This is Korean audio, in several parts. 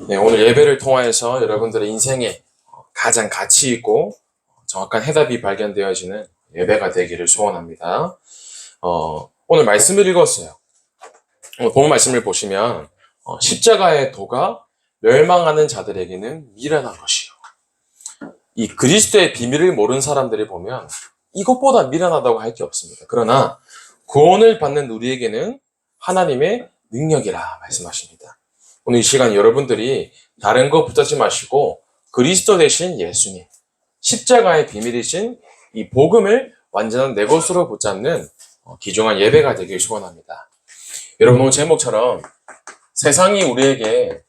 네, 오늘 예배를 통하여서 여러분들의 인생에 가장 가치 있고 정확한 해답이 발견되어지는 예배가 되기를 소원합니다. 오늘 말씀을 읽었어요. 오늘 본 말씀을 보시면 십자가의 도가 멸망하는 자들에게는 미련한 것이요. 이 그리스도의 비밀을 모르는 사람들이 보면 이것보다 미련하다고 할 게 없습니다. 그러나 구원을 받는 우리에게는 하나님의 능력이라 말씀하십니다. 오늘 이 시간 여러분들이 다른 거 붙잡지 마시고 그리스도 대신 예수님, 십자가의 비밀이신 이 복음을 완전한 내 것으로 붙잡는 귀중한 예배가 되길 소원합니다. 여러분 오늘 제목처럼 세상이 우리에게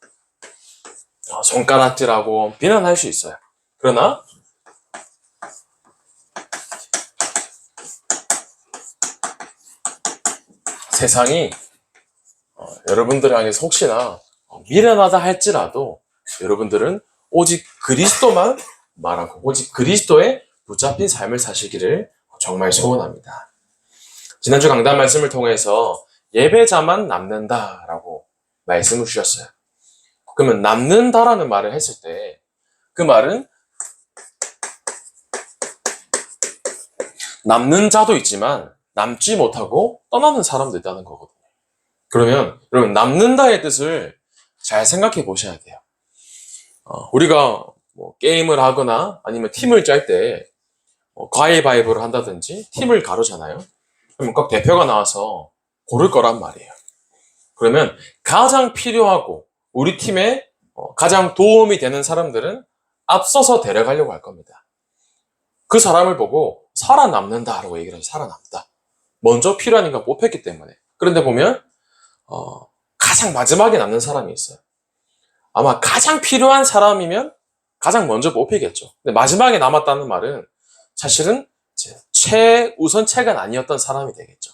손가락질하고 비난할 수 있어요. 그러나 세상이 여러분들을 향해서 혹시나 미련하다 할지라도 여러분들은 오직 그리스도만 말하고 오직 그리스도에 붙잡힌 삶을 사시기를 정말 소원합니다. 지난주 강단 말씀을 통해서 예배자만 남는다라고 말씀을 주셨어요. 그러면 남는다라는 말을 했을 때 그 말은 남는 자도 있지만 남지 못하고 떠나는 사람도 있다는 거거든요. 그러면 여러분 남는다의 뜻을 잘 생각해 보셔야 돼요. 우리가 게임을 하거나 아니면 팀을 짤 때 가위바위보를 한다든지 팀을 가르잖아요. 그러면 꼭 대표가 나와서 고를 거란 말이에요. 그러면 가장 필요하고 우리 팀에 가장 도움이 되는 사람들은 앞서서 데려가려고 할 겁니다. 그 사람을 보고 살아남는다라고 얘기를 해요. 살아남다. 먼저 필요한 인간 뽑혔기 때문에. 그런데 보면 가장 마지막에 남는 사람이 있어요. 아마 가장 필요한 사람이면 가장 먼저 뽑히겠죠. 근데 마지막에 남았다는 말은 사실은 최우선체가 아니었던 사람이 되겠죠.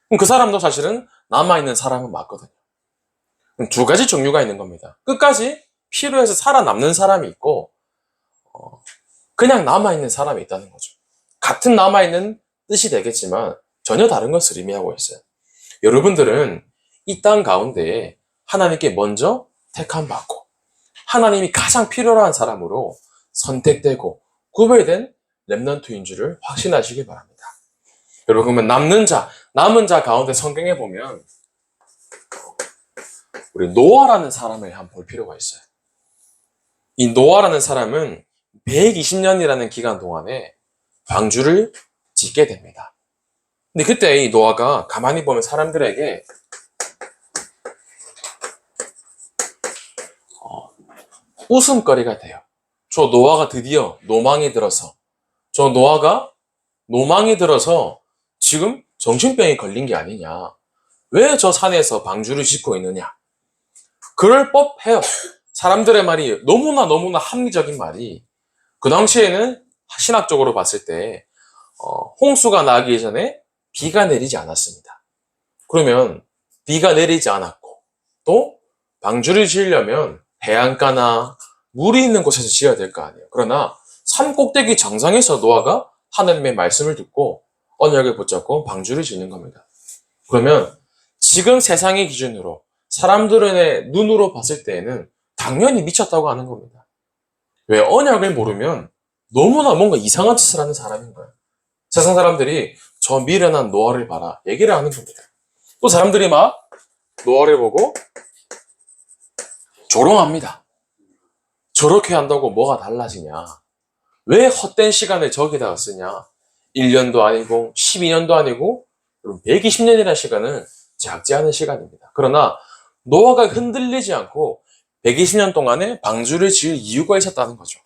그럼 그 사람도 사실은 남아있는 사람은 맞거든요. 그럼 두 가지 종류가 있는 겁니다. 끝까지 필요해서 살아남는 사람이 있고 그냥 남아있는 사람이 있다는 거죠. 같은 남아있는 뜻이 되겠지만 전혀 다른 것을 의미하고 있어요. 여러분들은 이 땅 가운데에 하나님께 먼저 택함받고 하나님이 가장 필요로 한 사람으로 선택되고 구별된 렘넌트인 줄을 확신하시기 바랍니다. 여러분 그러면 남은 자 가운데 성경에 보면 우리 노아라는 사람을 한번 볼 필요가 있어요. 이 노아라는 사람은 120년이라는 기간 동안에 방주를 짓게 됩니다. 근데 그때 이 노아가 가만히 보면 사람들에게 웃음거리가 돼요. 저 노아가 드디어 노망이 들어서 지금 정신병이 걸린 게 아니냐. 왜 저 산에서 방주를 짓고 있느냐. 그럴 법해요. 사람들의 말이 너무나 합리적인 말이 그 당시에는 신학적으로 봤을 때 홍수가 나기 전에 비가 내리지 않았습니다. 그러면 비가 내리지 않았고 또 방주를 지으려면 해안가나 물이 있는 곳에서 지어야 될 거 아니에요. 그러나 산 꼭대기 정상에서 노아가 하나님의 말씀을 듣고 언약을 붙잡고 방주를 짓는 겁니다. 그러면 지금 세상의 기준으로 사람들의 눈으로 봤을 때에는 당연히 미쳤다고 하는 겁니다. 왜? 언약을 모르면 너무나 뭔가 이상한 짓을 하는 사람인 거예요. 세상 사람들이 저 미련한 노아를 봐라 얘기를 하는 겁니다. 또 사람들이 막 노아를 보고 조롱합니다. 저렇게 한다고 뭐가 달라지냐. 왜 헛된 시간을 저기다가 쓰냐. 1년도 아니고 12년도 아니고 120년이라는 시간은 작지 않은 시간입니다. 그러나 노아가 흔들리지 않고 120년 동안에 방주를 지을 이유가 있었다는 거죠.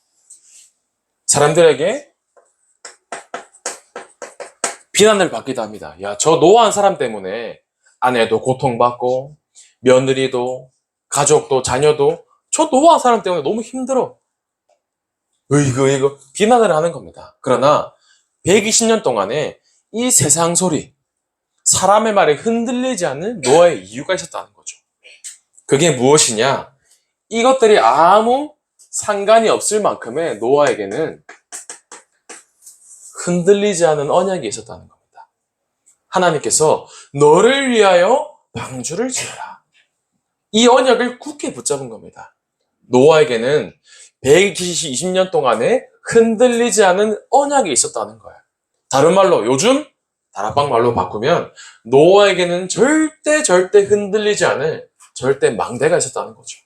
사람들에게 비난을 받기도 합니다. 야, 저 노아한 사람 때문에 아내도 고통받고 며느리도 가족도 자녀도 저 노아한 사람 때문에 너무 힘들어. 이거 비난을 하는 겁니다. 그러나 120년 동안에 이 세상 소리, 사람의 말에 흔들리지 않는 노아의 이유가 있었다는 거죠. 그게 무엇이냐? 이것들이 아무 상관이 없을 만큼의 노아에게는 흔들리지 않은 언약이 있었다는 겁니다. 하나님께서 너를 위하여 방주를 지어라. 이 언약을 굳게 붙잡은 겁니다. 노아에게는 120년 동안에 흔들리지 않은 언약이 있었다는 거예요. 다른 말로 요즘 다락방 말로 바꾸면 노아에게는 절대 흔들리지 않을 절대 망대가 있었다는 거죠.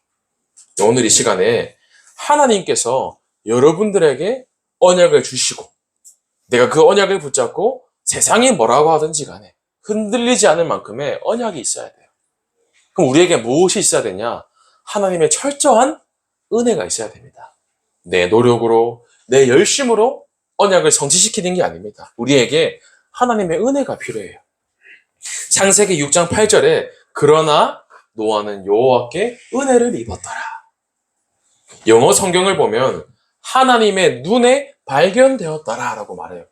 오늘 이 시간에 하나님께서 여러분들에게 언약을 주시고 내가 그 언약을 붙잡고 세상이 뭐라고 하든지 간에 흔들리지 않을 만큼의 언약이 있어야 돼요. 그럼 우리에게 무엇이 있어야 되냐? 하나님의 철저한 은혜가 있어야 됩니다. 내 노력으로, 내 열심으로 언약을 성취시키는 게 아닙니다. 우리에게 하나님의 은혜가 필요해요. 창세기 6장 8절에 그러나 노아는 여호와께 은혜를 입었더라. 영어 성경을 보면 하나님의 눈에 발견되었더라 라고 말해요.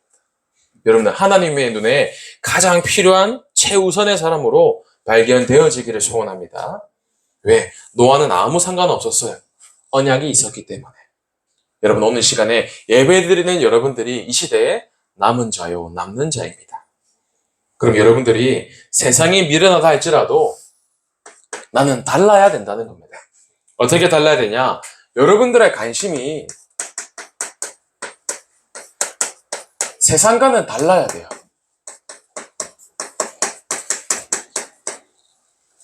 여러분들 하나님의 눈에 가장 필요한 최우선의 사람으로 발견되어지기를 소원합니다. 왜? 노아는 아무 상관없었어요. 언약이 있었기 때문에. 여러분 오늘 시간에 예배드리는 여러분들이 이 시대에 남은 자요 남는 자입니다. 그럼 여러분들이 세상이 미련하다 할지라도 나는 달라야 된다는 겁니다. 어떻게 달라야 되냐? 여러분들의 관심이 세상과는 달라야 돼요.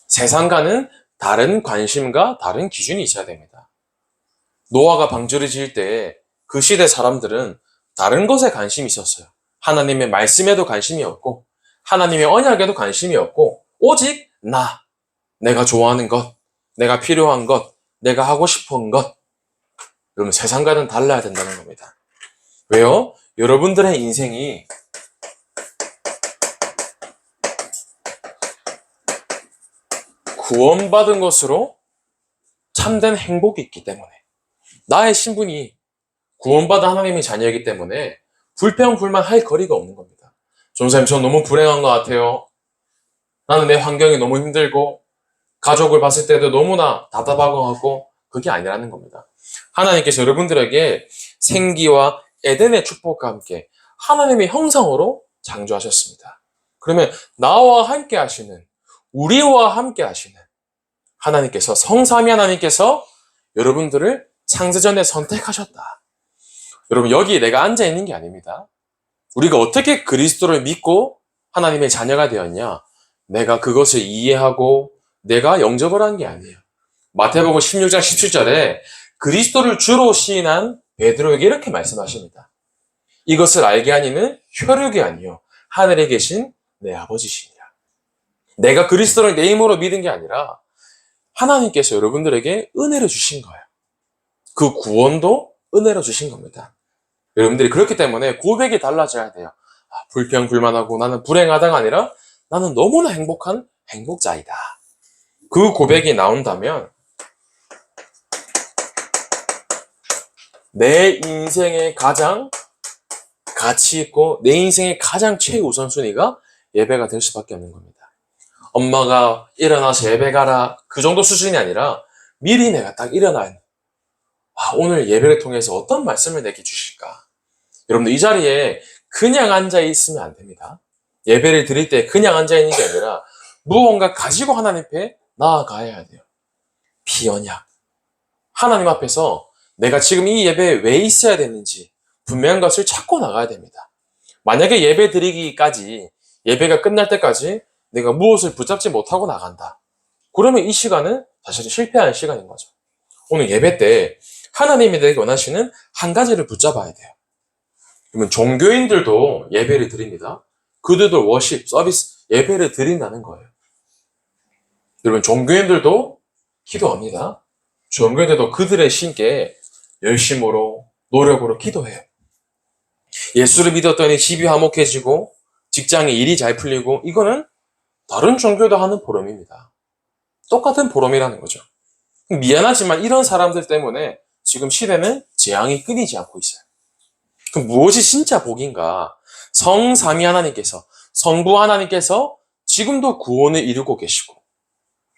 세상과는 다른 관심과 다른 기준이 있어야 됩니다. 노아가 방주를 지을 때 그 시대 사람들은 다른 것에 관심이 있었어요. 하나님의 말씀에도 관심이 없고 하나님의 언약에도 관심이 없고 오직 내가 좋아하는 것, 내가 필요한 것, 내가 하고 싶은 것. 여러분 세상과는 달라야 된다는 겁니다. 왜요? 여러분들의 인생이 구원받은 것으로 참된 행복이 있기 때문에 나의 신분이 구원받은 하나님의 자녀이기 때문에 불평불만할 거리가 없는 겁니다. 전사님, 전 너무 불행한 것 같아요. 나는 내 환경이 너무 힘들고 가족을 봤을 때도 너무나 답답하고 하고 그게 아니라는 겁니다. 하나님께서 여러분들에게 생기와 에덴의 축복과 함께 하나님의 형상으로 창조하셨습니다. 그러면 나와 함께 하시는, 우리와 함께 하시는 하나님께서, 성삼위 하나님께서 여러분들을 창세전에 선택하셨다. 여러분 여기 내가 앉아 있는 게 아닙니다. 우리가 어떻게 그리스도를 믿고 하나님의 자녀가 되었냐? 내가 그것을 이해하고 내가 영접을 한 게 아니에요. 마태복음 16장 17절에 그리스도를 주로 시인한 베드로에게 이렇게 말씀하십니다. 이것을 알게 하니는 혈육이 아니요 하늘에 계신 내 아버지시니라. 내가 그리스도를 내 힘으로 믿은 게 아니라 하나님께서 여러분들에게 은혜를 주신 거예요. 그 구원도 은혜로 주신 겁니다. 여러분들이 그렇기 때문에 고백이 달라져야 돼요. 불평불만하고 나는 불행하다가 아니라 나는 너무나 행복한 행복자이다. 그 고백이 나온다면 내 인생의 가장 가치 있고 내 인생의 가장 최우선순위가 예배가 될 수밖에 없는 겁니다. 엄마가 일어나서 예배 가라 그 정도 수준이 아니라 미리 내가 딱 일어나야 오늘 예배를 통해서 어떤 말씀을 내게 주실까? 여러분들 이 자리에 그냥 앉아 있으면 안 됩니다. 예배를 드릴 때 그냥 앉아 있는 게 아니라 무언가 가지고 하나님 앞에 나아가야 돼요. 비언약. 하나님 앞에서 내가 지금 이 예배에 왜 있어야 되는지 분명한 것을 찾고 나가야 됩니다. 만약에 예배 드리기까지, 예배가 끝날 때까지 내가 무엇을 붙잡지 못하고 나간다. 그러면 이 시간은 사실은 실패하는 시간인 거죠. 오늘 예배 때 하나님이 내게 원하시는 한 가지를 붙잡아야 돼요. 그러면 종교인들도 예배를 드립니다. 그들도 워십, 서비스, 예배를 드린다는 거예요. 여러분 종교인들도 기도합니다. 종교인들도 그들의 신께 열심으로, 노력으로 기도해요. 예수를 믿었더니 집이 화목해지고 직장에 일이 잘 풀리고 이거는 다른 종교도 하는 보람입니다. 똑같은 보람이라는 거죠. 미안하지만 이런 사람들 때문에 지금 시대는 재앙이 끊이지 않고 있어요. 그럼 무엇이 진짜 복인가? 성삼위 하나님께서, 성부 하나님께서 지금도 구원을 이루고 계시고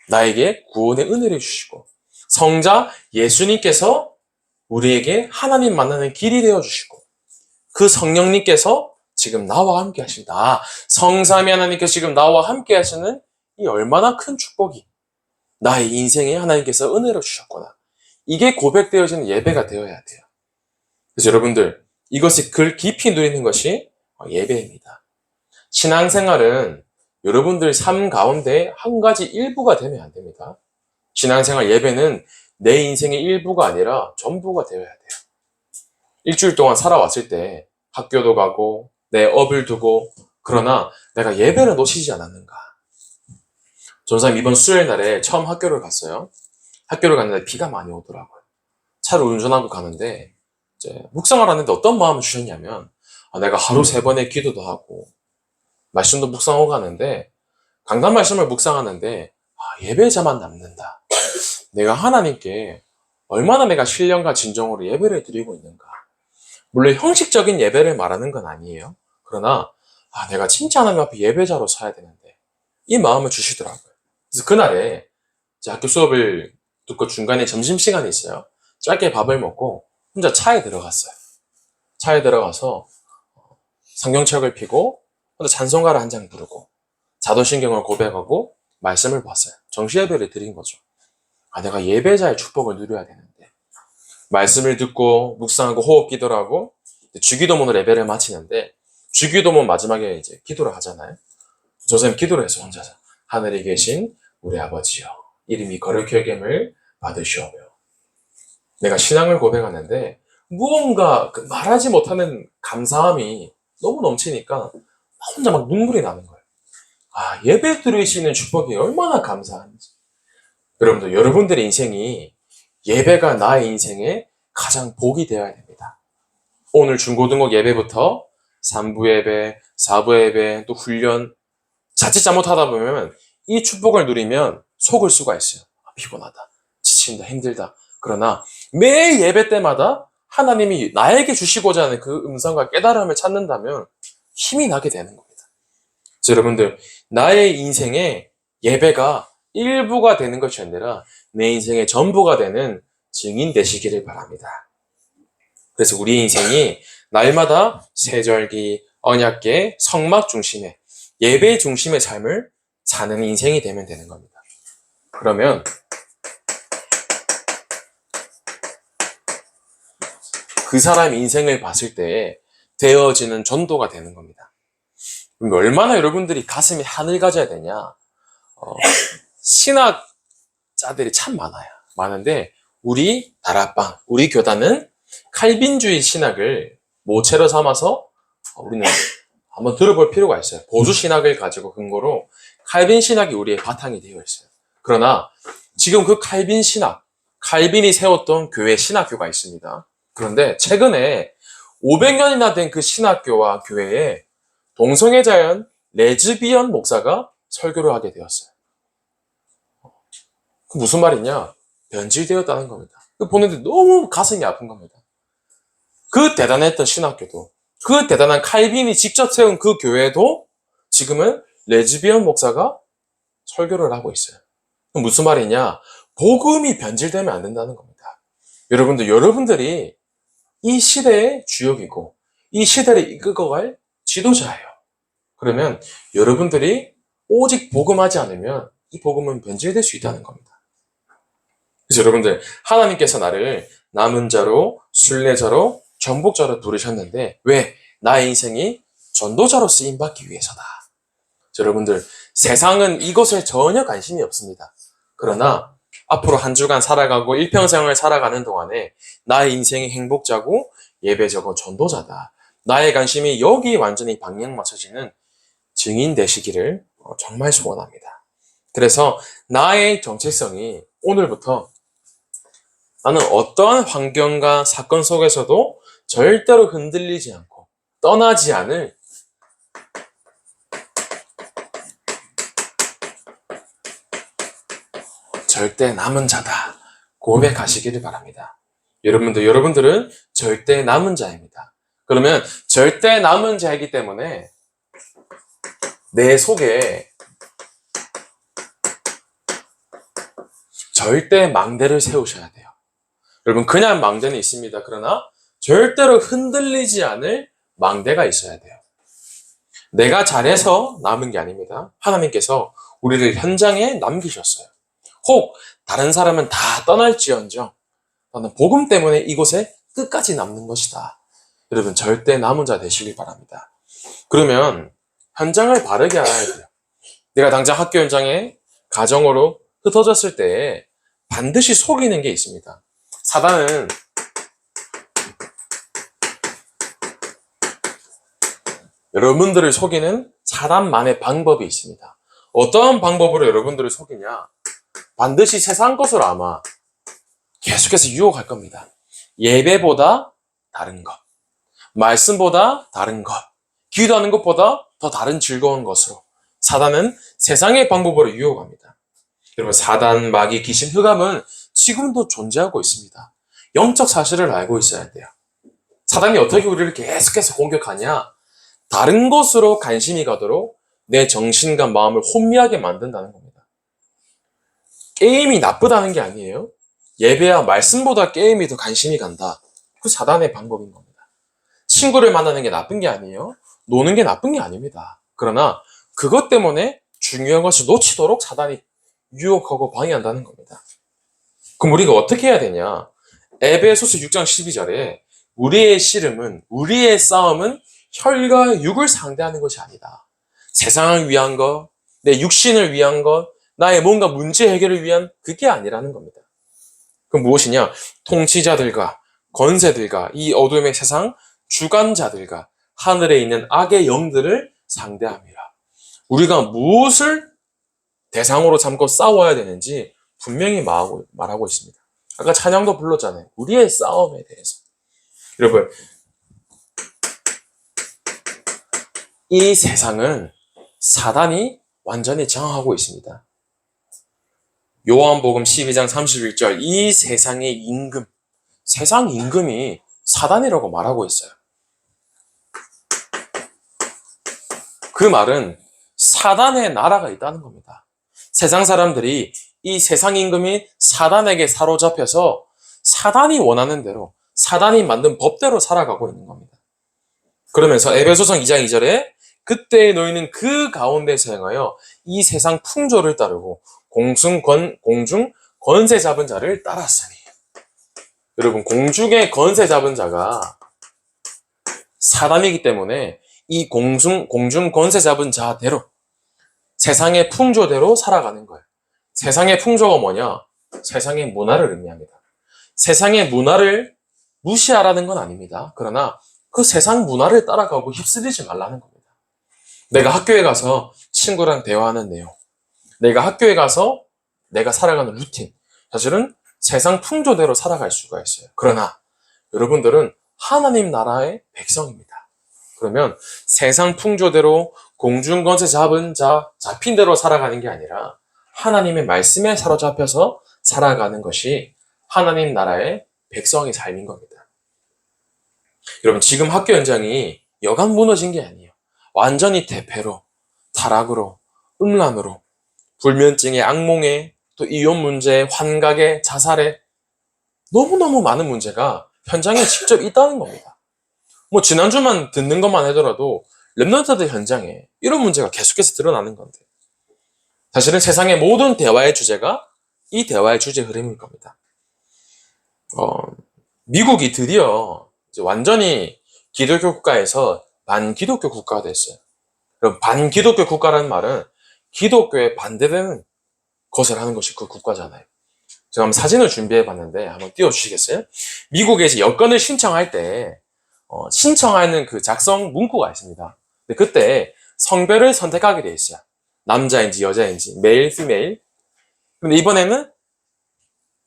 나에게 구원의 은혜를 주시고 성자 예수님께서 우리에게 하나님 만나는 길이 되어주시고 그 성령님께서 지금 나와 함께 하신다. 성삼위 하나님께서 지금 나와 함께 하시는 이 얼마나 큰 축복이 나의 인생에 하나님께서 은혜를 주셨구나. 이게 고백되어지는 예배가 되어야 돼요. 그래서 여러분들, 이것이 글 깊이 누리는 것이 예배입니다. 신앙생활은 여러분들 삶 가운데 한 가지 일부가 되면 안 됩니다. 신앙생활 예배는 내 인생의 일부가 아니라 전부가 되어야 돼요. 일주일 동안 살아왔을 때 학교도 가고 내 업을 두고, 그러나 내가 예배를 놓치지 않았는가? 전사님 이번 수요일 날에 처음 학교를 갔어요. 학교를 갔는데 비가 많이 오더라고요. 차를 운전하고 가는데 이제 묵상을 하는데 어떤 마음을 주셨냐면, 내가 하루 3번의 기도도 하고 말씀도 묵상하고 가는데, 강단 말씀을 묵상하는데 예배자만 남는다. 내가 하나님께 얼마나 내가 신령과 진정으로 예배를 드리고 있는가. 물론 형식적인 예배를 말하는 건 아니에요. 그러나 내가 진짜 하나님 앞에 예배자로 서야 되는데, 이 마음을 주시더라고요. 그래서 그날에 이제 학교 수업을 듣고 중간에 점심시간이 있어요. 짧게 밥을 먹고 혼자 차에 들어갔어요. 차에 들어가서 성경책을 펴고 혼자 찬송가를 한 장 부르고 자도신경을 고백하고 말씀을 봤어요. 정시예배를 드린 거죠. 내가 예배자의 축복을 누려야 되는데, 말씀을 듣고 묵상하고 호흡 기도를 하고 주기도문으로 예배를 마치는데, 주기도문 마지막에 이제 기도를 하잖아요. 저 선생님 기도를 해서 혼자서 하늘에 계신 우리 아버지여, 이름이 거룩히 여김을 받으시오며. 내가 신앙을 고백하는데 무언가 말하지 못하는 감사함이 너무 넘치니까 혼자 막 눈물이 나는 거예요. 예배 드리시는 축복이 얼마나 감사한지. 여러분들, 여러분들의 인생이 예배가 나의 인생의 가장 복이 되어야 됩니다. 오늘 중고등부 예배부터 3부 예배, 4부 예배, 또 훈련, 자칫 잘못하다 보면 이 축복을 누리면 속을 수가 있어요. 피곤하다, 지친다, 힘들다. 그러나 매 예배 때마다 하나님이 나에게 주시고자 하는 그 음성과 깨달음을 찾는다면 힘이 나게 되는 겁니다. 그래서 여러분들, 나의 인생의 예배가 일부가 되는 것이 아니라 내 인생의 전부가 되는 증인 되시기를 바랍니다. 그래서 우리 인생이 날마다 세절기, 언약계, 성막 중심의 예배 중심의 삶을 사는 인생이 되면 되는 겁니다. 그러면 그 사람 인생을 봤을 때 되어지는 전도가 되는 겁니다. 얼마나 여러분들이 가슴이 하늘 가져야 되냐? 신학자들이 참 많아요. 많은데 우리 다락방, 우리 교단은 칼빈주의 신학을 모체로 삼아서 우리는 한번 들어볼 필요가 있어요. 보수 신학을 가지고 근거로 칼빈 신학이 우리의 바탕이 되어 있어요. 그러나 지금 그 칼빈 신학, 칼빈이 세웠던 교회 신학교가 있습니다. 그런데 최근에 500년이나 된 그 신학교와 교회에 동성애 자연 레즈비언 목사가 설교를 하게 되었어요. 그 무슨 말이냐? 변질되었다는 겁니다. 보는데 너무 가슴이 아픈 겁니다. 그 대단했던 신학교도, 그 대단한 칼빈이 직접 세운 그 교회도 지금은 레즈비언 목사가 설교를 하고 있어요. 무슨 말이냐? 복음이 변질되면 안 된다는 겁니다. 여러분들, 여러분들이 이 시대의 주역이고 이 시대를 이끌어갈 지도자예요. 그러면 여러분들이 오직 복음하지 않으면 이 복음은 변질될 수 있다는 겁니다. 그래서 여러분들, 하나님께서 나를 남은 자로, 순례자로, 정복자로 부르셨는데 왜? 나의 인생이 전도자로 쓰임받기 위해서다. 여러분들, 세상은 이것에 전혀 관심이 없습니다. 그러나 앞으로 한 주간 살아가고 일평생을 살아가는 동안에 나의 인생의 행복자고 예배자고 전도자다. 나의 관심이 여기에 완전히 방향 맞춰지는 증인 되시기를 정말 소원합니다. 그래서 나의 정체성이 오늘부터 나는 어떠한 환경과 사건 속에서도 절대로 흔들리지 않고 떠나지 않을 절대 남은 자다 고백하시기를 바랍니다. 여러분들은 절대 남은 자입니다. 그러면 절대 남은 자이기 때문에 내 속에 절대 망대를 세우셔야 돼요. 여러분, 그냥 망대는 있습니다. 그러나 절대로 흔들리지 않을 망대가 있어야 돼요. 내가 잘해서 남은 게 아닙니다. 하나님께서 우리를 현장에 남기셨어요. 혹 다른 사람은 다 떠날지언정 나는 복음 때문에 이곳에 끝까지 남는 것이다. 여러분 절대 남은 자 되시길 바랍니다. 그러면 현장을 바르게 알아야 돼요. 내가 당장 학교 현장에 가정으로 흩어졌을 때 반드시 속이는 게 있습니다. 사단은 여러분들을 속이는 사단만의 방법이 있습니다. 어떠한 방법으로 여러분들을 속이냐? 반드시 세상 것으로 아마 계속해서 유혹할 겁니다. 예배보다 다른 것, 말씀보다 다른 것, 기도하는 것보다 더 다른 즐거운 것으로 사단은 세상의 방법으로 유혹합니다. 여러분 사단, 마귀, 귀신, 흑암은 지금도 존재하고 있습니다. 영적 사실을 알고 있어야 돼요. 사단이 어떻게 우리를 계속해서 공격하냐? 다른 것으로 관심이 가도록 내 정신과 마음을 혼미하게 만든다는 겁니다. 게임이 나쁘다는 게 아니에요. 예배와 말씀보다 게임이 더 관심이 간다. 그 사단의 방법인 겁니다. 친구를 만나는 게 나쁜 게 아니에요. 노는 게 나쁜 게 아닙니다. 그러나 그것 때문에 중요한 것을 놓치도록 사단이 유혹하고 방해한다는 겁니다. 그럼 우리가 어떻게 해야 되냐? 에베소서 6장 12절에 우리의 씨름은, 우리의 싸움은 혈과 육을 상대하는 것이 아니다. 세상을 위한 것, 내 육신을 위한 것, 나의 뭔가 문제 해결을 위한 그게 아니라는 겁니다. 그럼 무엇이냐? 통치자들과 권세들과 이 어둠의 세상 주관자들과 하늘에 있는 악의 영들을 상대함이라. 우리가 무엇을 대상으로 삼고 싸워야 되는지 분명히 말하고 있습니다. 아까 찬양도 불렀잖아요. 우리의 싸움에 대해서. 여러분, 이 세상은 사단이 완전히 장악하고 있습니다. 요한복음 12장 31절, 이 세상의 임금, 세상 임금이 사단이라고 말하고 있어요. 그 말은 사단의 나라가 있다는 겁니다. 세상 사람들이 이 세상 임금이 사단에게 사로잡혀서 사단이 원하는 대로, 사단이 만든 법대로 살아가고 있는 겁니다. 그러면서 에베소서 2장 2절에 그때 너희는 그 가운데서 행하여 이 세상 풍조를 따르고 공중 권세 잡은 자를 따랐으니. 여러분, 공중의 권세 잡은 자가 사단이기 때문에 이 공중 권세 잡은 자대로 세상의 풍조대로 살아가는 거예요. 세상의 풍조가 뭐냐? 세상의 문화를 의미합니다. 세상의 문화를 무시하라는 건 아닙니다. 그러나 그 세상 문화를 따라가고 휩쓸리지 말라는 겁니다. 내가 학교에 가서 친구랑 대화하는 내용, 내가 학교에 가서 내가 살아가는 루틴, 사실은 세상 풍조대로 살아갈 수가 있어요. 그러나 여러분들은 하나님 나라의 백성입니다. 그러면 세상 풍조대로 공중권세 잡은 자, 잡힌 대로 살아가는 게 아니라 하나님의 말씀에 사로잡혀서 살아가는 것이 하나님 나라의 백성의 삶인 겁니다. 여러분, 지금 학교 현장이 여간 무너진 게 아니에요. 완전히 대패로, 타락으로, 음란으로, 불면증에, 악몽에, 또 이혼 문제, 환각에, 자살에 너무너무 많은 문제가 현장에 직접 있다는 겁니다. 뭐 지난주만 듣는 것만 하더라도 랩런트들 현장에 이런 문제가 계속해서 드러나는 건데, 사실은 세상의 모든 대화의 주제가 이 대화의 주제 흐름일 겁니다. 미국이 드디어 이제 완전히 기독교 국가에서 반기독교 국가가 됐어요. 그럼 반기독교 국가라는 말은 기독교에 반대되는 것을 하는 것이 그 국가잖아요. 제가 한번 사진을 준비해 봤는데 한번 띄워주시겠어요? 미국에 이제 여권을 신청할 때 신청하는 그 작성 문구가 있습니다. 근데 그때 성별을 선택하게 돼 있어요. 남자인지 여자인지, 메일, 피메일. 근데 이번에는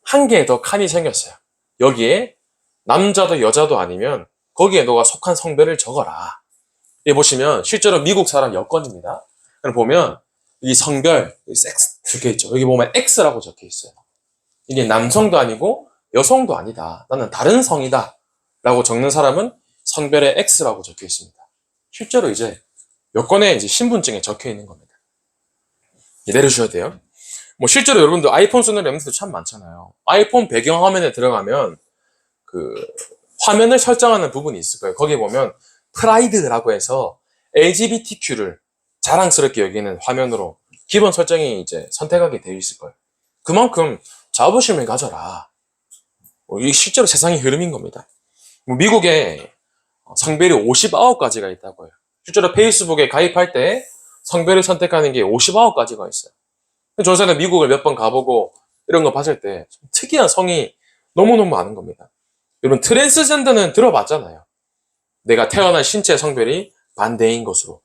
한 개 더 칸이 생겼어요. 여기에 남자도 여자도 아니면 거기에 너가 속한 성별을 적어라. 여기 보시면 실제로 미국 사람 여권입니다. 그럼 보면 이 성별, 섹스 적혀 있죠. 여기 보면 X라고 적혀 있어요. 이게 남성도 아니고 여성도 아니다. 나는 다른 성이다. 라고 적는 사람은 성별에 X라고 적혀 있습니다. 실제로 이제 여권에 이제 신분증에 적혀 있는 겁니다. 내려주셔야 돼요. 뭐 실제로 여러분들 아이폰 쓰는 랩들도 참 많잖아요. 아이폰 배경화면에 들어가면 그 화면을 설정하는 부분이 있을 거예요. 거기에 보면 프라이드라고 해서 LGBTQ를 자랑스럽게 여기는 화면으로 기본 설정이 이제 선택하게 되어 있을 거예요. 그만큼 자부심을 가져라. 이게 실제로 세상의 흐름인 겁니다. 미국에 성별이 59가지가 있다고 해요. 실제로 페이스북에 가입할 때 성별을 선택하는 게 59가지가 있어요. 저는 미국을 몇 번 가보고 이런 거 봤을 때 특이한 성이 너무너무 많은 겁니다. 여러분, 트랜스젠더는 들어봤잖아요. 내가 태어난 신체 성별이 반대인 것으로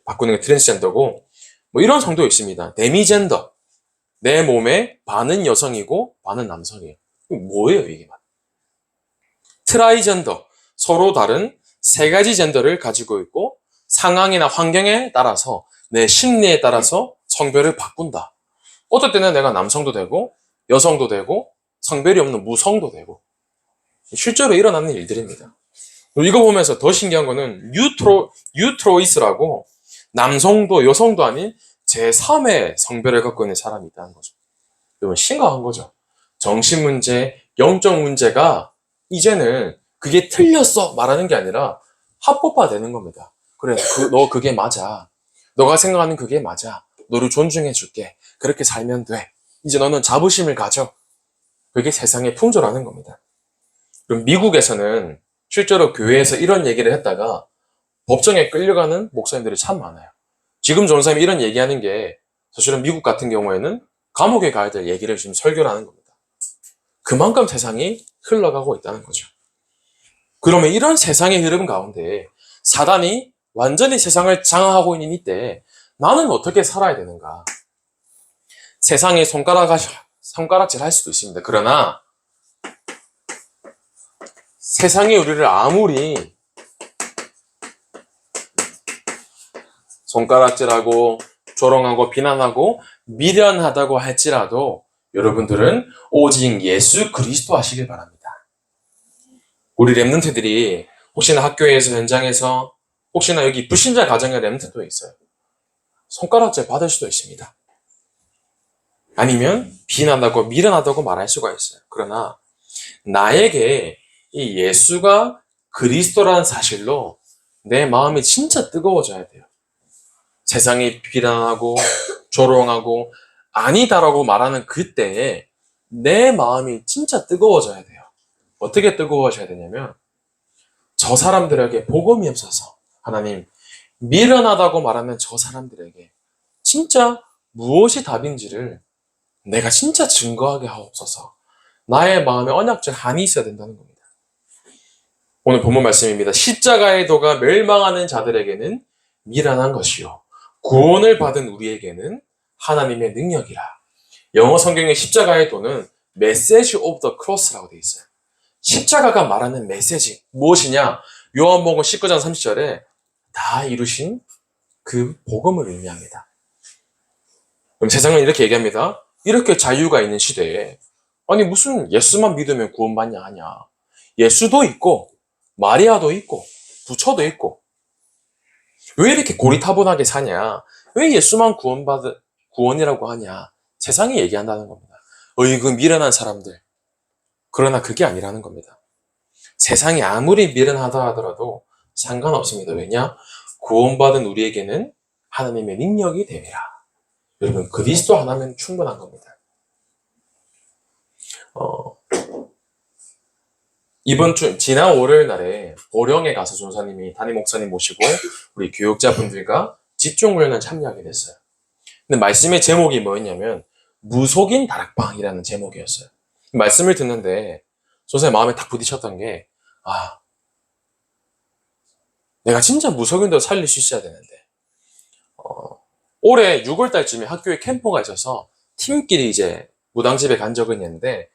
바꾸는 게 트랜스젠더고, 뭐 이런 성도 있습니다. 데미젠더. 내 몸에 반은 여성이고 반은 남성이에요. 뭐예요, 이게? 트라이젠더. 서로 다른 세 가지 젠더를 가지고 있고 상황이나 환경에 따라서 내 심리에 따라서 성별을 바꾼다. 어떨 때는 내가 남성도 되고 여성도 되고 성별이 없는 무성도 되고 실제로 일어나는 일들입니다. 이거 보면서 더 신기한 거는 유트로이스라고 남성도 여성도 아닌 제3의 성별을 갖고 있는 사람이 있다는 거죠. 이건 심각한 거죠. 정신 문제, 영적 문제가 이제는 그게 틀렸어 말하는 게 아니라 합법화되는 겁니다. 그래, 너 그게 맞아. 너가 생각하는 그게 맞아. 너를 존중해 줄게. 그렇게 살면 돼. 이제 너는 자부심을 가져. 그게 세상의 풍조라는 겁니다. 그럼 미국에서는 실제로 교회에서 이런 얘기를 했다가 법정에 끌려가는 목사님들이 참 많아요. 지금 전사님이 이런 얘기하는 게 사실은 미국 같은 경우에는 감옥에 가야 될 얘기를 지금 설교를 하는 겁니다. 그만큼 세상이 흘러가고 있다는 거죠. 그러면 이런 세상의 흐름 가운데 사단이 완전히 세상을 장악하고 있는 이때 나는 어떻게 살아야 되는가? 세상에 손가락질 할 수도 있습니다. 그러나 세상이 우리를 아무리 손가락질하고 조롱하고 비난하고 미련하다고 할지라도 여러분들은 오직 예수 그리스도 하시길 바랍니다. 우리 랩런트들이 혹시나 학교에서 현장에서 혹시나 여기 불신자 가정의 랩런트도 있어요. 손가락질 받을 수도 있습니다. 아니면 비난하고 미련하다고 말할 수가 있어요. 그러나 나에게 이 예수가 그리스도라는 사실로 내 마음이 진짜 뜨거워져야 돼요. 세상이 비난하고 조롱하고 아니다라고 말하는 그때에 내 마음이 진짜 뜨거워져야 돼요. 어떻게 뜨거워져야 되냐면 저 사람들에게 복음이 없어서 하나님 미련하다고 말하는 저 사람들에게 진짜 무엇이 답인지를 내가 진짜 증거하게 하옵소서. 나의 마음에 언약적 한이 있어야 된다는 겁니다. 오늘 본문 말씀입니다. 십자가의 도가 멸망하는 자들에게는 미련한 것이요 구원을 받은 우리에게는 하나님의 능력이라. 영어 성경의 십자가의 도는 메시지 오브 더 크로스라고 되어 있어요. 십자가가 말하는 메시지 무엇이냐? 요한복음 19장 30절에 다 이루신 그 복음을 의미합니다. 그럼 세상은 이렇게 얘기합니다. 이렇게 자유가 있는 시대에 아니 무슨 예수만 믿으면 구원받냐 하냐. 예수도 있고 마리아도 있고 부처도 있고 왜 이렇게 고리타분하게 사냐? 왜 예수만 구원이라고 하냐? 세상이 얘기한다는 겁니다. 그 미련한 사람들. 그러나 그게 아니라는 겁니다. 세상이 아무리 미련하다 하더라도 상관없습니다. 왜냐? 구원받은 우리에게는 하나님의 능력이 됨이라. 여러분, 그리스도 하나면 충분한 겁니다. 지난 월요일 날에 보령에 가서 전사님이 담임 목사님 모시고 우리 교육자분들과 집중훈련을 참여하게 됐어요. 근데 말씀의 제목이 뭐였냐면 무속인 다락방이라는 제목이었어요. 말씀을 듣는데 전사님 마음에 딱 부딪혔던 게 내가 진짜 무속인도 살릴 수 있어야 되는데 올해 6월 달쯤에 학교에 캠프가 있어서 팀끼리 이제 무당집에 간 적은 있는데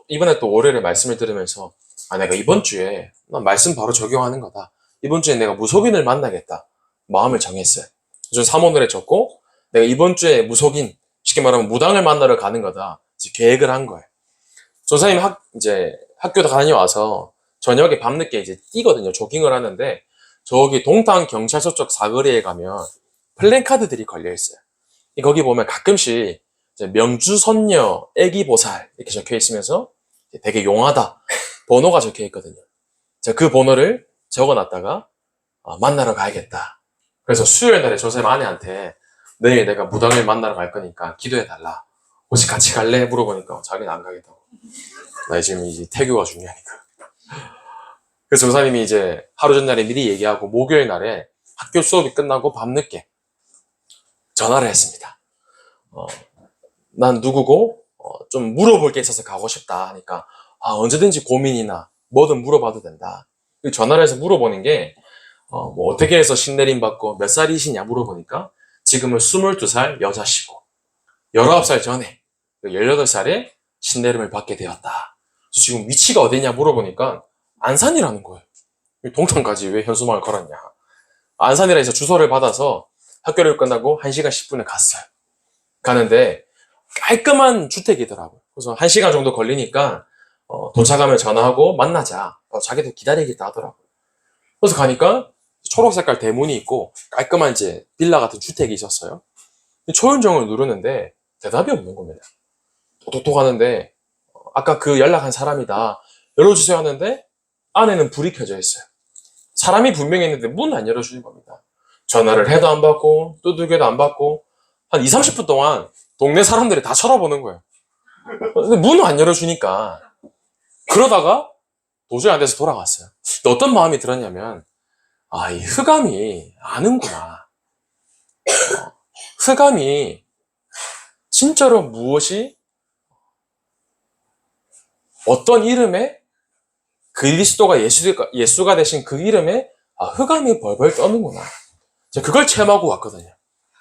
이번에 또 월요일에 말씀을 들으면서 내가 이번 주에 난 말씀 바로 적용하는 거다. 이번 주에 내가 무속인을 만나겠다. 마음을 정했어요. 전 사모늘에 적고 내가 이번 주에 무속인, 쉽게 말하면 무당을 만나러 가는 거다. 계획을 한 거예요. 전사님 이제 학교 다녀와서 저녁에 밤늦게 이제 뛰거든요. 조깅을 하는데 저기 동탄 경찰서 쪽 사거리에 가면 플랜카드들이 걸려 있어요. 거기 보면 가끔씩 명주선녀, 애기보살 이렇게 적혀 있으면서 되게 용하다 번호가 적혀 있거든요. 제가 그 번호를 적어놨다가 만나러 가야겠다. 그래서 수요일 날에 조셉 아내한테 내일 내가 무당을 만나러 갈 거니까 기도해달라. 혹시 같이 갈래? 물어보니까 자기는 안 가겠다고. 나 지금 이제 태교가 중요하니까. 그래서 조사님이 이제 하루 전날에 미리 얘기하고 목요일 날에 학교 수업이 끝나고 밤늦게 전화를 했습니다. 난 누구고 좀 물어볼 게 있어서 가고 싶다 하니까 언제든지 고민이나 뭐든 물어봐도 된다. 전화를 해서 물어보는 게 뭐 어떻게 해서 신내림 받고 몇 살이시냐 물어보니까 지금은 22살 여자시고 19살 전에 18살에 신내림을 받게 되었다. 그래서 지금 위치가 어디냐 물어보니까 안산이라는 거예요. 동탄까지 왜 현수막을 걸었냐. 안산이라 해서 주소를 받아서 학교를 끝나고 1시간 10분에 갔어요. 가는데 깔끔한 주택이더라고요. 그래서 1시간 정도 걸리니까 도착하면 전화하고 만나자. 자기도 기다리겠다 하더라고요. 그래서 가니까 초록 색깔 대문이 있고 깔끔한 이제 빌라 같은 주택이 있었어요. 초인종을 누르는데 대답이 없는 겁니다. 톡톡톡 하는데 아까 그 연락한 사람이다. 열어주세요 하는데 안에는 불이 켜져 있어요. 사람이 분명히 있는데 문 안 열어주는 겁니다. 전화를 해도 안 받고 두들겨도 안 받고 한 20, 30분 동안 동네 사람들이 다 쳐다보는 거예요. 근데 문을 안 열어주니까 그러다가 도저히 안 돼서 돌아갔어요. 근데 어떤 마음이 들었냐면 이 흑암이 아는구나. 흑암이 진짜로 무엇이 어떤 이름에 그리스도가 예수가 되신 그 이름에 흑암이 벌벌 떠는구나. 제가 그걸 체험하고 왔거든요.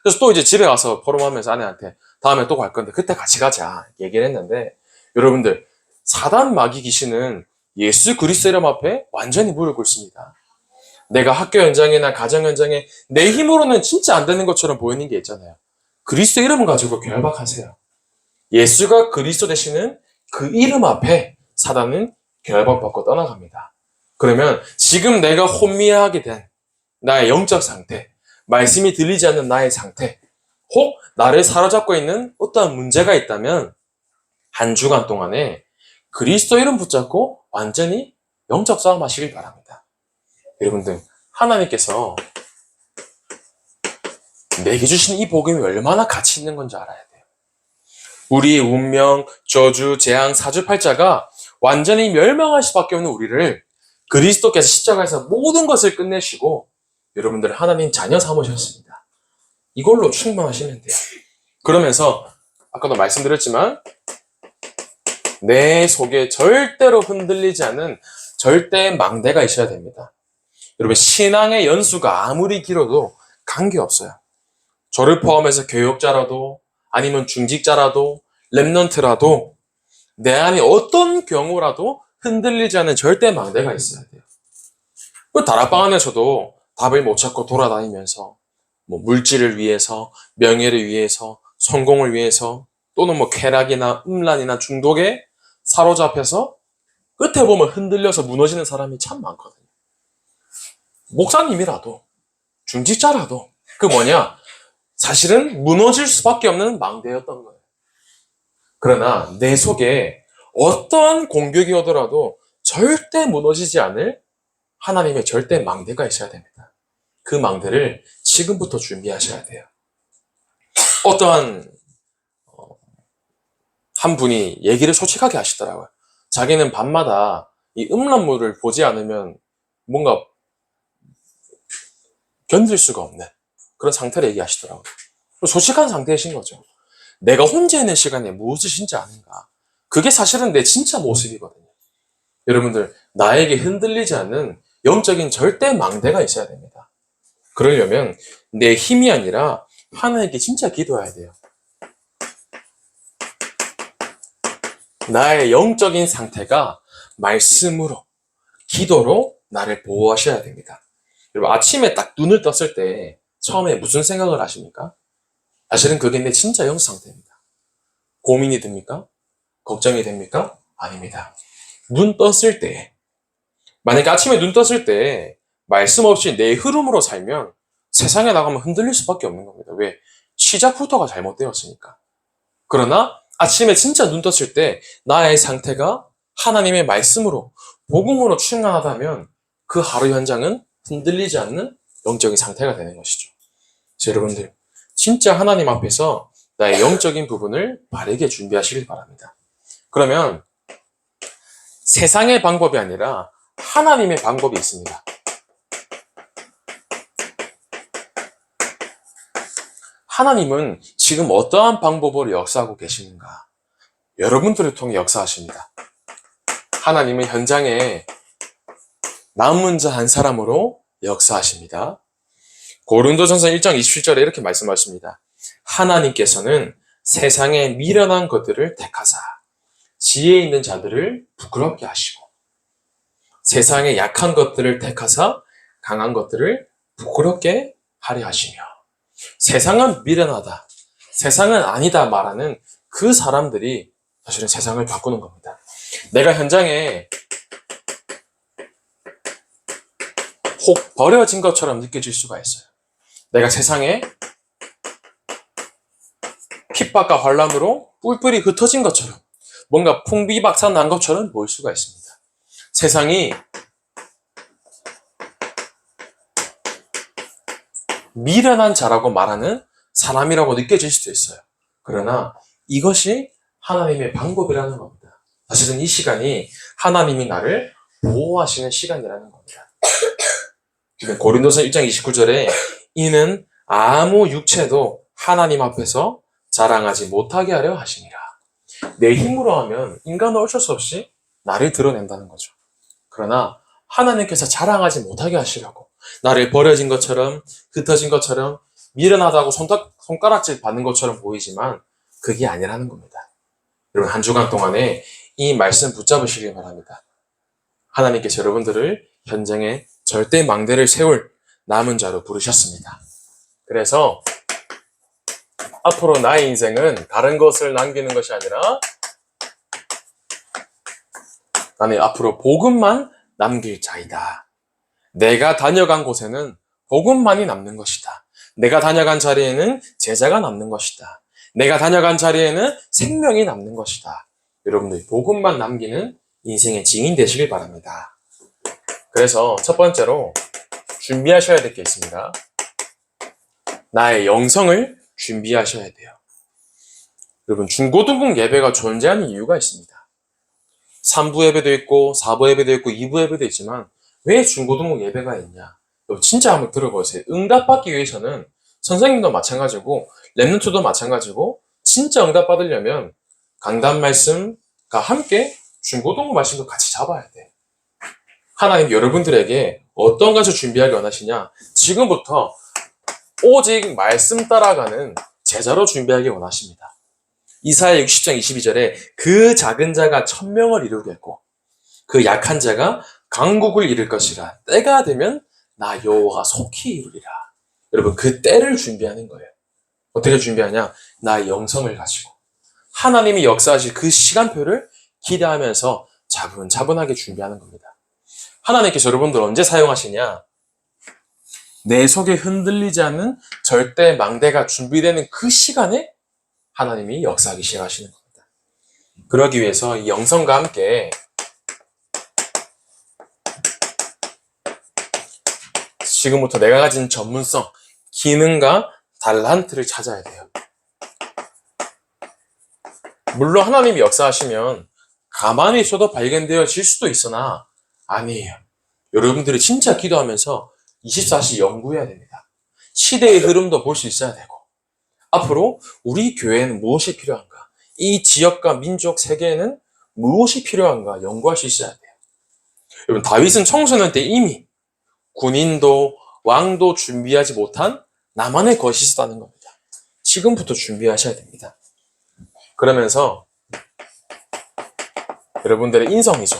그래서 또 이제 집에 가서 포럼하면서 아내한테 다음에 또 갈 건데 그때 같이 가자 얘기를 했는데 여러분들 사단 마귀 귀신은 예수 그리스도 이름 앞에 완전히 무릎 꿇습니다. 내가 학교 현장이나 가정 현장에 내 힘으로는 진짜 안 되는 것처럼 보이는 게 있잖아요. 그리스도 이름을 가지고 결박하세요. 예수가 그리스도 되시는 그 이름 앞에 사단은 결박받고 떠나갑니다. 그러면 지금 내가 혼미하게 된 나의 영적 상태, 말씀이 들리지 않는 나의 상태, 혹 나를 사로잡고 있는 어떠한 문제가 있다면 한 주간 동안에 그리스도 이름 붙잡고 완전히 영적 싸움 하시길 바랍니다. 여러분들 하나님께서 내게 주신 이 복음이 얼마나 가치 있는 건지 알아야 돼요. 우리의 운명, 저주, 재앙, 사주팔자가 완전히 멸망할 수밖에 없는 우리를 그리스도께서 십자가에서 모든 것을 끝내시고 여러분들 하나님 자녀 삼으셨습니다. 이걸로 충만하시면 돼요. 그러면서 아까도 말씀드렸지만 내 속에 절대로 흔들리지 않는 절대 망대가 있어야 됩니다. 여러분 신앙의 연수가 아무리 길어도 관계없어요. 저를 포함해서 교역자라도 아니면 중직자라도 랩넌트라도 내 안에 어떤 경우라도 흔들리지 않는 절대 망대가 있어야 돼요. 그 다락방 안에서도 답을 못 찾고 돌아다니면서 뭐 물질을 위해서, 명예를 위해서, 성공을 위해서 또는 뭐 쾌락이나 음란이나 중독에 사로잡혀서 끝에 보면 흔들려서 무너지는 사람이 참 많거든요. 목사님이라도 중직자라도 그 뭐냐? 사실은 무너질 수밖에 없는 망대였던 거예요. 그러나 내 속에 어떠한 공격이 오더라도 절대 무너지지 않을 하나님의 절대 망대가 있어야 됩니다. 그 망대를 지금부터 준비하셔야 돼요. 어떠한 한 분이 얘기를 솔직하게 하시더라고요. 자기는 밤마다 이 음란물을 보지 않으면 뭔가 견딜 수가 없는 그런 상태를 얘기하시더라고요. 솔직한 상태이신 거죠. 내가 혼자 있는 시간에 무엇을 진짜 아는가. 그게 사실은 내 진짜 모습이거든요. 여러분들 나에게 흔들리지 않는 영적인 절대 망대가 있어야 됩니다. 그러려면 내 힘이 아니라 하나님께 진짜 기도해야 돼요. 나의 영적인 상태가 말씀으로, 기도로 나를 보호하셔야 됩니다. 여러분 아침에 딱 눈을 떴을 때 처음에 무슨 생각을 하십니까? 사실은 그게 내 진짜 영 상태입니다. 고민이 듭니까? 걱정이 됩니까? 아닙니다. 눈 떴을 때, 만약에 아침에 눈 떴을 때 말씀 없이 내 흐름으로 살면 세상에 나가면 흔들릴 수밖에 없는 겁니다. 왜? 시작부터가 잘못되었으니까. 그러나 아침에 진짜 눈 떴을 때 나의 상태가 하나님의 말씀으로, 복음으로 충만하다면 그 하루 현장은 흔들리지 않는 영적인 상태가 되는 것이죠. 그래서 여러분들 진짜 하나님 앞에서 나의 영적인 부분을 바르게 준비하시길 바랍니다. 그러면 세상의 방법이 아니라 하나님의 방법이 있습니다. 하나님은 지금 어떠한 방법으로 역사하고 계시는가? 여러분들을 통해 역사하십니다. 하나님은 현장에 남은 자 한 사람으로 역사하십니다. 고린도전서 1장 27절에 이렇게 말씀하십니다. 하나님께서는 세상에 미련한 것들을 택하사 지혜 있는 자들을 부끄럽게 하시고 세상에 약한 것들을 택하사 강한 것들을 부끄럽게 하려 하시며 세상은 미련하다, 세상은 아니다 말하는 그 사람들이 사실은 세상을 바꾸는 겁니다. 내가 현장에 혹 버려진 것처럼 느껴질 수가 있어요. 내가 세상에 핍박과 환란으로 뿔뿔이 흩어진 것처럼 뭔가 풍비박산 난 것처럼 보일 수가 있습니다. 세상이 미련한 자라고 말하는 사람이라고 느껴질 수도 있어요. 그러나 이것이 하나님의 방법이라는 겁니다. 사실은 이 시간이 하나님이 나를 보호하시는 시간이라는 겁니다. 고린도서 1장 29절에 이는 아무 육체도 하나님 앞에서 자랑하지 못하게 하려 하시니라. 내 힘으로 하면 인간은 어쩔 수 없이 나를 드러낸다는 거죠. 그러나 하나님께서 자랑하지 못하게 하시려고 나를 버려진 것처럼 흩어진 것처럼 미련하다고 손가락질 받는 것처럼 보이지만 그게 아니라는 겁니다. 여러분 한 주간 동안에 이 말씀 붙잡으시길 바랍니다. 하나님께서 여러분들을 현장에 절대 망대를 세울 남은 자로 부르셨습니다. 그래서 앞으로 나의 인생은 다른 것을 남기는 것이 아니라 나는 앞으로 복음만 남길 자이다. 내가 다녀간 곳에는 복음만이 남는 것이다. 내가 다녀간 자리에는 제자가 남는 것이다. 내가 다녀간 자리에는 생명이 남는 것이다. 여러분들 복음만 남기는 인생의 증인 되시길 바랍니다. 그래서 첫 번째로 준비하셔야 될 게 있습니다. 나의 영성을 준비하셔야 돼요. 여러분 중고등부 예배가 존재하는 이유가 있습니다. 3부 예배도 있고 4부 예배도 있고 2부 예배도 있지만 왜 중고등부 예배가 있냐? 진짜 한번 들어보세요. 응답받기 위해서는 선생님도 마찬가지고 랩런트도 마찬가지고 진짜 응답받으려면 강단 말씀과 함께 중고등부 말씀도 같이 잡아야 돼. 하나님 여러분들에게 어떤 것을 준비하기 원하시냐? 지금부터 오직 말씀 따라가는 제자로 준비하기 원하십니다. 이사야 60장 22절에 그 작은 자가 1000명을 이루겠고 그 약한 자가 강국을 이룰 것이라. 때가 되면 나 여호와가 속히 이루리라. 여러분 그 때를 준비하는 거예요. 어떻게 준비하냐? 나의 영성을 가지고 하나님이 역사하실 그 시간표를 기대하면서 차분차분하게 준비하는 겁니다. 하나님께서 여러분들 언제 사용하시냐? 내 속에 흔들리지 않는 절대 망대가 준비되는 그 시간에 하나님이 역사하기 시작하시는 겁니다. 그러기 위해서 이 영성과 함께 지금부터 내가 가진 전문성, 기능과 달란트를 찾아야 돼요. 물론 하나님이 역사하시면 가만히 있어도 발견되어질 수도 있으나 아니에요. 여러분들이 진짜 기도하면서 24시 연구해야 됩니다. 시대의 흐름도 볼 수 있어야 되고 앞으로 우리 교회에는 무엇이 필요한가? 이 지역과 민족, 세계에는 무엇이 필요한가? 연구할 수 있어야 돼요. 여러분 다윗은 청소년 때 이미 군인도 왕도 준비하지 못한 나만의 것이 있었다는 겁니다. 지금부터 준비하셔야 됩니다. 그러면서 여러분들의 인성이죠.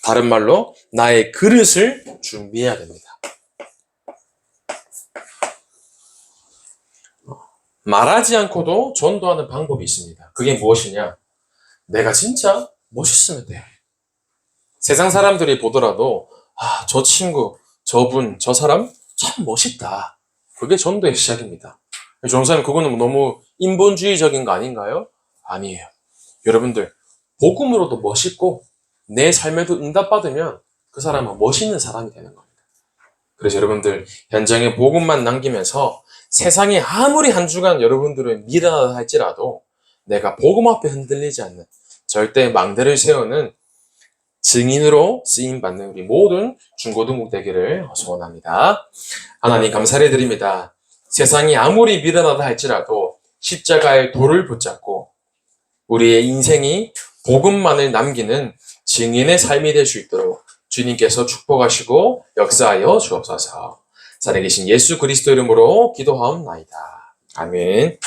다른 말로 나의 그릇을 준비해야 됩니다. 말하지 않고도 전도하는 방법이 있습니다. 그게 무엇이냐? 내가 진짜 멋있으면 돼요. 세상 사람들이 보더라도 저 친구, 저분, 저 사람 참 멋있다. 그게 전도의 시작입니다. 전사님 그거는 너무 인본주의적인 거 아닌가요? 아니에요. 여러분들 복음으로도 멋있고 내 삶에도 응답받으면 그 사람은 멋있는 사람이 되는 겁니다. 그래서 여러분들 현장에 복음만 남기면서 세상이 아무리 한 주간 여러분들을 미련하다 할지라도 내가 복음 앞에 흔들리지 않는 절대 망대를 세우는 증인으로 쓰임받는 우리 모든 중고등부 되기를 소원합니다. 하나님 감사를 드립니다. 세상이 아무리 미련하다 할지라도 십자가의 돌을 붙잡고 우리의 인생이 복음만을 남기는 증인의 삶이 될 수 있도록 주님께서 축복하시고 역사하여 주옵소서. 살아계신 예수 그리스도 이름으로 기도하옵나이다. 아멘.